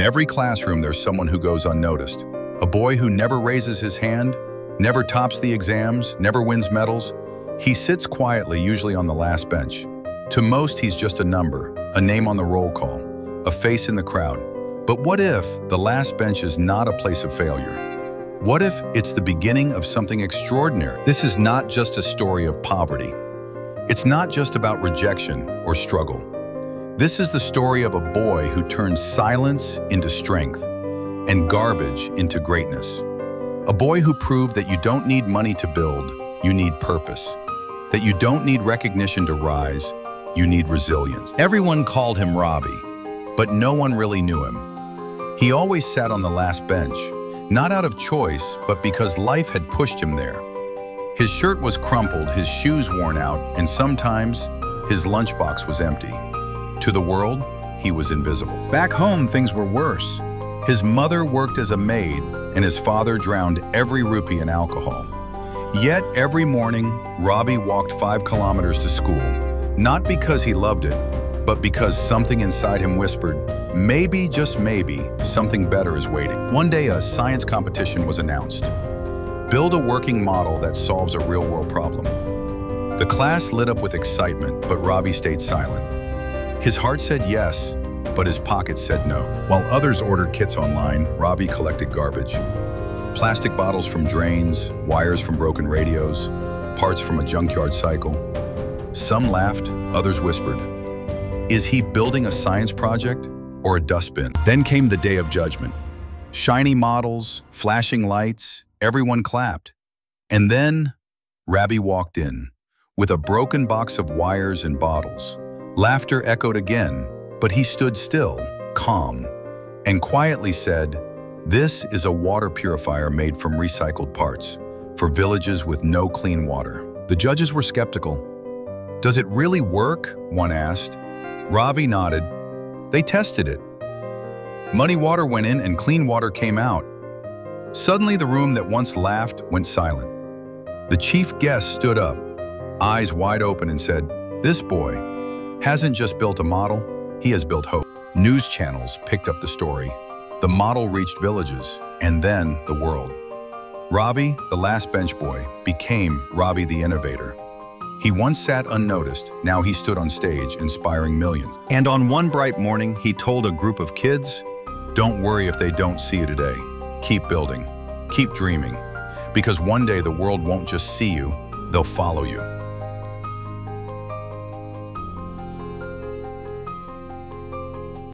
In every classroom, there's someone who goes unnoticed. A boy who never raises his hand, never tops the exams, never wins medals. He sits quietly, usually on the last bench. To most, he's just a number, a name on the roll call, a face in the crowd. But what if the last bench is not a place of failure? What if it's the beginning of something extraordinary? This is not just a story of poverty. It's not just about rejection or struggle. This is the story of a boy who turned silence into strength and garbage into greatness. A boy who proved that you don't need money to build, you need purpose. That you don't need recognition to rise, you need resilience. Everyone called him Robbie, but no one really knew him. He always sat on the last bench, not out of choice, but because life had pushed him there. His shirt was crumpled, his shoes worn out, and sometimes his lunchbox was empty. To the world, he was invisible. Back home, things were worse. His mother worked as a maid, and his father drowned every rupee in alcohol. Yet every morning, Robbie walked 5 kilometers to school, not because he loved it, but because something inside him whispered, maybe, just maybe, something better is waiting. One day, a science competition was announced. Build a working model that solves a real-world problem. The class lit up with excitement, but Robbie stayed silent. His heart said yes, but his pocket said no. While others ordered kits online, Robbie collected garbage. Plastic bottles from drains, wires from broken radios, parts from a junkyard cycle. Some laughed, others whispered. Is he building a science project or a dustbin? Then came the day of judgment. Shiny models, flashing lights, everyone clapped. And then Robbie walked in with a broken box of wires and bottles. Laughter echoed again, but he stood still, calm, and quietly said, "This is a water purifier made from recycled parts for villages with no clean water." The judges were skeptical. "Does it really work?" one asked. Robbie nodded. They tested it. Muddy water went in and clean water came out. Suddenly, the room that once laughed went silent. The chief guest stood up, eyes wide open, and said, "This boy hasn't just built a model, he has built hope." News channels picked up the story. The model reached villages, and then the world. Robbie, the last bench boy, became Robbie the innovator. He once sat unnoticed, now he stood on stage, inspiring millions. And on one bright morning, he told a group of kids, "Don't worry if they don't see you today. Keep building, keep dreaming, because one day the world won't just see you, they'll follow you."